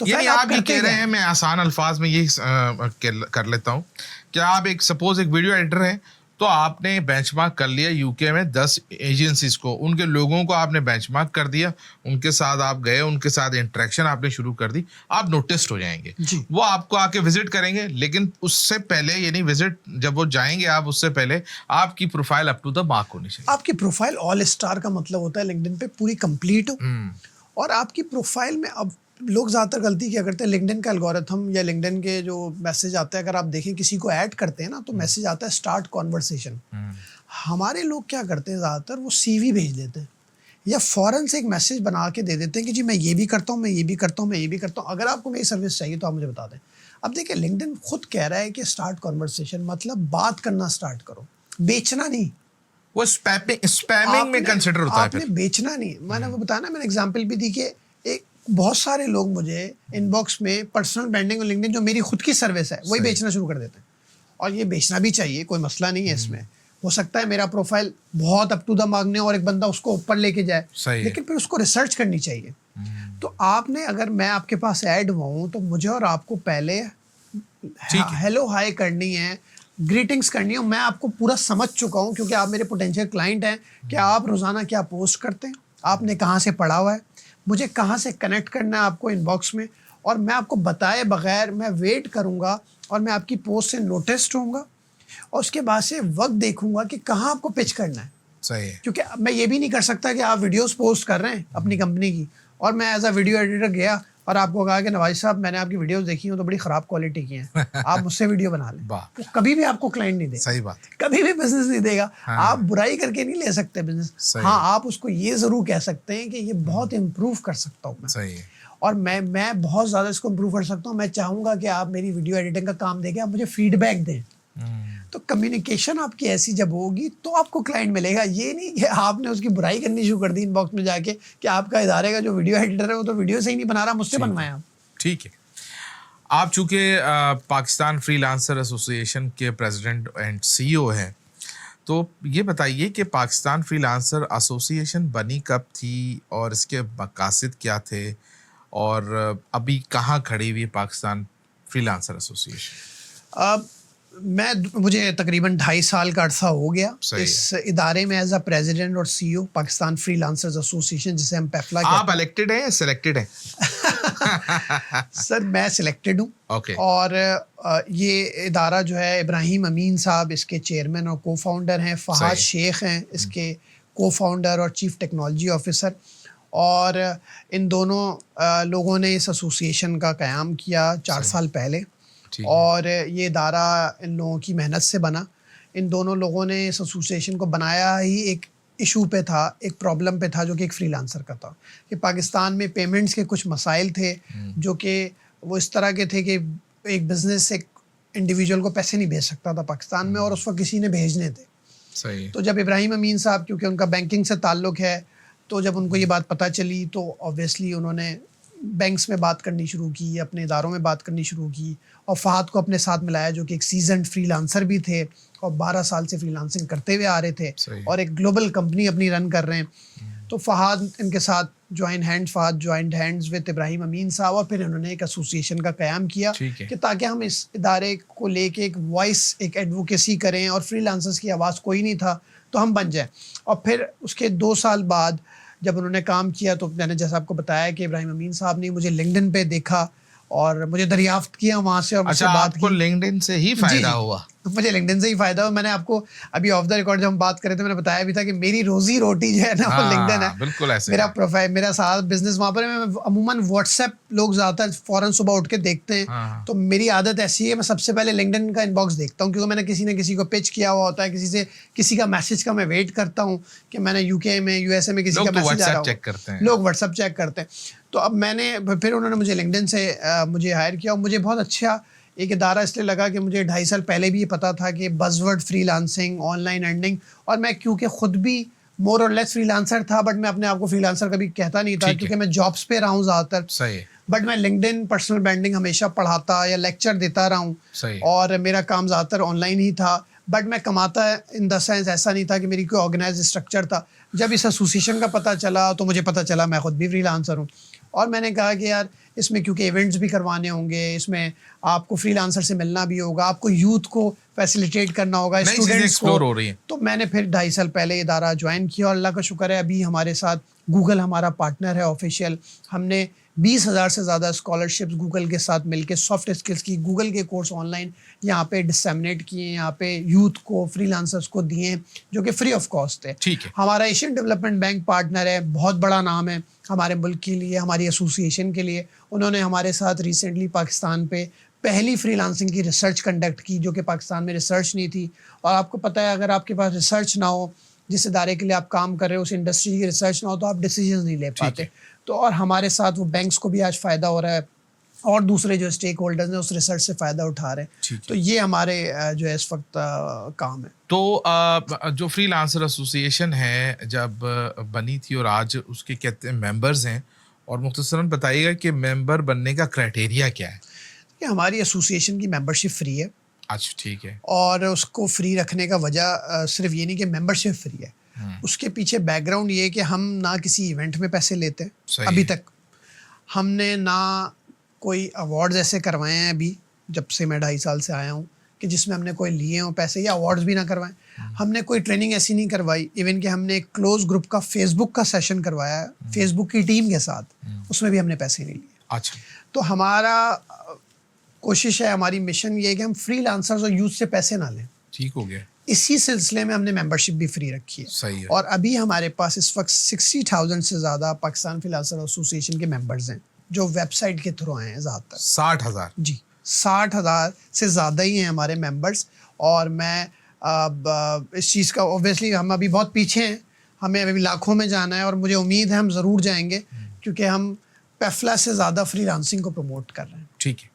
तो यानी आप ये कह रहे हैं, हैं। मैं आसान अल्फाज में यही कर लेता हूँ कि आप एक सपोज एक वीडियो एडिटर हैं, तो आपने बेंचमार्क कर लिया यूके में 10 एजेंसीज को, उनके लोगों को आपने बेंचमार्क कर दिया, उनके साथ आप गए, उनके साथ इंटरेक्शन आपने शुरू कर दी, आप नोटिस्ड हो जाएंगे, वो आपको आके विजिट करेंगे। लेकिन उससे पहले, यानी विजिट जब वो जाएंगे आप, उससे पहले आपकी profile up to the mark होनी चाहिए। आपकी प्रोफाइल ऑल स्टार का मतलब होता है लिंक्डइन पे पूरी कंप्लीट हो। और आपकी प्रोफाइल में अब लोग ज़्यादातर गलती क्या करते हैं, लिंक्डइन का एल्गोरिथम या लिंक्डइन के जो मैसेज आता है, अगर आप देखें किसी को ऐड करते हैं ना तो मैसेज आता है स्टार्ट कॉन्वर्सेशन। हमारे लोग क्या करते हैं ज़्यादातर, वो सीवी भेज देते हैं या फ़ौरन से एक मैसेज बना के दे देते हैं कि जी मैं ये भी करता हूँ, मैं ये भी करता हूँ, मैं ये भी करता हूँ, अगर आपको मेरी सर्विस चाहिए तो आप मुझे बता दें। अब देखिए लिंक्डइन खुद कह रहा है कि स्टार्ट कॉन्वर्सेशन मतलब बात करना स्टार्ट करो, बेचना नहीं। वो स्पैमिंग में कंसिडर होता है। आपने बेचना नहीं। मैंने वो बताया ना, मैंने एग्जांपल भी दी कि एक बहुत सारे लोग मुझे इनबॉक्स में पर्सनल ब्रांडिंग और लिंक्डइन जो मेरी खुद की सर्विस है वही बेचना शुरू कर देते हैं। और ये बेचना भी चाहिए, कोई मसला नहीं है इसमें। हो सकता है मेरा प्रोफाइल बहुत अप टू द मार्क नहीं और एक बंदा उसको ऊपर लेके जाए, लेकिन फिर उसको रिसर्च करनी चाहिए। तो आपने, अगर मैं आपके पास ऐड हुआ हूँ तो मुझे और आपको पहले हेलो हाय करनी है, ग्रीटिंग्स करनी है। मैं आपको पूरा समझ चुका हूँ क्योंकि आप मेरे पोटेंशियल क्लाइंट हैं कि आप रोज़ाना क्या पोस्ट करते हैं, आपने कहाँ से पढ़ा हुआ है, मुझे कहाँ से कनेक्ट करना है आपको इनबॉक्स में, और मैं आपको बताए बगैर मैं वेट करूँगा और मैं आपकी पोस्ट से नोटिस्ड होऊंगा और उसके बाद से वक्त देखूंगा कि कहाँ आपको पिच करना है। सही है। क्योंकि मैं ये भी नहीं कर सकता कि आप वीडियोस पोस्ट कर रहे हैं अपनी कंपनी की और मैं एज अ वीडियो एडिटर गया और आपको कहा कि नवाज साहब मैंने आपकी वीडियोस देखी हूँ तो बड़ी ख़राब क्वालिटी की हैं, आप मुझसे वीडियो बना लें। तो कभी भी आपको क्लाइंट नहीं देगा। सही बात। कभी भी बिजनेस नहीं देगा। आप बुराई करके नहीं ले सकते बिजनेस। हाँ, आप उसको ये ज़रूर कह सकते हैं कि ये बहुत इम्प्रूव कर सकता हूँ मैं। सही है। और मैं बहुत ज़्यादा इसको इम्प्रूव कर सकता हूँ। मैं चाहूँगा कि आप मेरी वीडियो एडिटिंग का काम देके आप मुझे फीडबैक दें। तो कम्युनिकेशन आपकी ऐसी जब होगी तो आपको क्लाइंट मिलेगा। ये नहीं कि आपने उसकी बुराई करनी शुरू कर दी इनबॉक्स में जाके कि आपका इदारे का जो वीडियो एडिटर है वो तो वीडियो सही नहीं बना रहा, मुझसे बनवाया आप। ठीक है। आप चूंकि पाकिस्तान फ्रीलांसर एसोसिएशन के प्रेसिडेंट एंड सीईओ हैं, तो ये बताइए कि पाकिस्तान फ्रीलांसर एसोसिएशन बनी कब थी और इसके मकासद क्या थे, और अभी कहाँ खड़ी हुई पाकिस्तान फ्रीलांसर एसोसिएशन? मुझे तकरीबन 2.5 साल का अरसा हो गया इस इदारे में एज अ प्रेसिडेंट और सीईओ, पाकिस्तान फ्रीलांसर्स एसोसिएशन जिसे हम पैफला कहते हैं। आप इलेक्टेड हैं या सिलेक्टेड हैं? सर मैं सिलेक्टेड हूँ। और ये इदारा जो है, इब्राहिम अमीन साहब इसके चेयरमैन और को फाउंडर हैं, फहाद शेख हैं इसके को फाउंडर और चीफ टेक्नोलॉजी ऑफिसर, और इन दोनों लोगों ने इस एसोसिएशन का क़याम किया 4 साल पहले। और ये इदारा इन लोगों की मेहनत से बना। इन दोनों लोगों ने इस एसोसिएशन को बनाया ही एक इशू पे था, एक प्रॉब्लम पे था जो कि एक फ्रीलांसर का था कि पाकिस्तान में पेमेंट्स के कुछ मसाइल थे जो कि वो इस तरह के थे कि एक बिज़नेस एक इंडिविजुअल को पैसे नहीं भेज सकता था पाकिस्तान में और उस वक्त किसी ने भेजने थे। सही। तो जब इब्राहिम अमीन साहब, क्योंकि उनका बैंकिंग से ताल्लुक़ है, तो जब उनको ये बात पता चली तो ऑब्वियसली उन्होंने बैंक्स में बात करनी शुरू की, अपने इदारों में बात करनी शुरू की, और फहाद को अपने साथ मिलाया जो कि एक सीजन्ड फ्रीलांसर भी थे और 12 साल से फ्रीलांसिंग करते हुए आ रहे थे और एक ग्लोबल कंपनी अपनी रन कर रहे हैं। तो फहाद इनके साथ Fahad joint hands with Ibrahim Amin sahab, और फिर इन्होंने एक एसोसिएशन का क़याम किया कि ताकि हम इस इदारे को लेके एक वॉइस, एक एडवोकेसी करें, और फ्रीलांसर्स की आवाज़ कोई नहीं था तो हम बन जाएं। और फिर उसके 2 साल बाद जब उन्होंने काम किया तो मैंने जैसा आपको बताया कि इब्राहिम अमीन साहब ने मुझे लिंक्डइन पे देखा और मुझे दरियाफ्त किया वहाँ से और मुझसे बात की। लिंक्डइन से ही फायदा हुआ? मुझे लिंक्डइन से ही फायदा हुआ। मैंने आपको अभी ऑफ द रिकॉर्ड जब हम बात करें तो मैंने बताया भी था कि मेरी रोजी रोटी जो है ना वो लिंक्डइन है। बिल्कुल ऐसे। मेरा प्रोफाइल, मेरा सारा बिजनेस वहाँ पर है। मैं अमूमन व्हाट्सएप लोग ज़्यादातर फ़ौरन सुबह उठ के देखते हैं, तो मेरी आदत ऐसी है मैं सबसे पहले लिंक्डइन का इनबॉक्स देखता हूँ, क्योंकि मैंने किसी न किसी को पिच किया हुआ होता है, किसी का मैसेज का मैं वेट करता हूँ कि मैंने यूके में, यूएसए में किसी का मैसेज आ रहा हो, लोग व्हाट्सएप चेक करते हैं। तो अब फिर उन्होंने मुझे लिंक्डइन से मुझे हायर किया और मुझे बहुत अच्छा एक इदारा इसलिए लगा कि मुझे 2.5 साल पहले भी ये पता था कि बज़वर्ड फ्रीलांसिंग, ऑनलाइन अर्निंग, और मैं क्योंकि ख़ुद भी मोर और लेस फ्रीलांसर था, बट मैं अपने आप को फ्रीलांसर कभी कहता नहीं था क्योंकि मैं जॉब्स पे रहा हूँ ज़्यादातर। सही। बट मैं लिंक्डइन पर्सनल ब्रांडिंग हमेशा पढ़ाता या लेक्चर देता रहा हूँ और मेरा काम ज़्यादातर ऑनलाइन ही था, बट मैं कमाता इन द सेंस ऐसा नहीं था कि मेरी कोई ऑर्गेनाइज स्ट्रक्चर था। जब इस एसोसिएशन का पता चला तो मुझे पता चला मैं ख़ुद भी फ्रीलांसर हूँ और मैंने कहा कि यार इसमें क्योंकि इवेंट्स भी करवाने होंगे, इसमें आपको फ्रीलांसर से मिलना भी होगा, आपको यूथ को फैसिलिटेट करना होगा, नई चीजें स्टूडेंट्स को। एक्सप्लोर हो रही हैं। तो मैंने फिर 2.5 साल पहले इदारा ज्वाइन किया और अल्लाह का शुक्र है अभी हमारे साथ गूगल हमारा पार्टनर है ऑफिशियल। हमने 20,000 से ज़्यादा स्कॉलरशिप्स गूगल के साथ मिलके सॉफ्ट स्किल्स की गूगल के कोर्स ऑनलाइन यहाँ पे डिसमिनेट किए, यहाँ पे यूथ को फ्रीलांसर्स को दिए जो कि फ्री ऑफ कॉस्ट है। ठीक है। हमारा एशियन डेवलपमेंट बैंक पार्टनर है, बहुत बड़ा नाम है हमारे मुल्क के लिए, हमारी एसोसिएशन के लिए। उन्होंने हमारे साथ रिसेंटली पाकिस्तान पे पहली फ्रीलांसिंग की रिसर्च कंडक्ट की जो कि पाकिस्तान में रिसर्च नहीं थी। और आपको पता है अगर आपके पास रिसर्च ना हो, जिस इदारे के लिए आप काम कर रहे हो उस इंडस्ट्री की रिसर्च ना हो तो आप डिसीजन नहीं ले पाते। तो और हमारे साथ वो बैंक्स को भी आज फ़ायदा हो रहा है और दूसरे जो स्टेक होल्डर्स हैं उस रिसर्च से फ़ायदा उठा रहे हैं। तो ये हमारे जो है इस वक्त काम है। तो जो फ्रीलांसर एसोसिएशन है जब बनी थी और आज उसके कहते मेंबर्स हैं, और मुख्तसरन बताइएगा कि मेंबर बनने का क्राइटेरिया क्या है? कि हमारी एसोसिएशन की मेंबरशिप फ्री है। अच्छा, ठीक है। और उसको फ्री रखने का वजह सिर्फ ये नहीं कि मेंबरशिप फ्री है, उसके पीछे बैकग्राउंड ये है कि हम ना किसी इवेंट में पैसे लेते हैं, अभी तक हमने ना कोई अवार्ड्स ऐसे करवाए हैं अभी जब से मैं 2.5 साल से आया हूँ कि जिसमें हमने कोई लिए हों पैसे या अवार्ड्स भी ना करवाएं। हमने कोई ट्रेनिंग ऐसी नहीं करवाई, इवन कि हमने एक क्लोज ग्रुप का फेसबुक का सेशन करवाया फेसबुक की टीम के साथ, उसमें भी हमने पैसे नहीं लिए। अच्छा। तो हमारा कोशिश है, हमारी मिशन ये है कि हम फ्रीलांसर्स और यूथ से पैसे ना लें। ठीक हो गया। इसी सिलसिले में हमने मेंबरशिप भी फ्री रखी है। सही है। और अभी हमारे पास इस वक्त 60,000 से ज़्यादा पाकिस्तान फ्रीलांसर एसोसिएशन के मेंबर्स हैं जो वेबसाइट के थ्रू आए हैं। ज़्यादातर 60,000 जी 60,000 से ज़्यादा ही हैं हमारे मेंबर्स। और मैं अब इस चीज़ का ऑब्वियसली हम अभी बहुत पीछे हैं, हमें अभी लाखों में जाना है और मुझे उम्मीद है हम ज़रूर जाएंगे क्योंकि हम पेफला से ज़्यादा फ्रीलांसिंग को प्रमोट कर रहे हैं। ठीक है।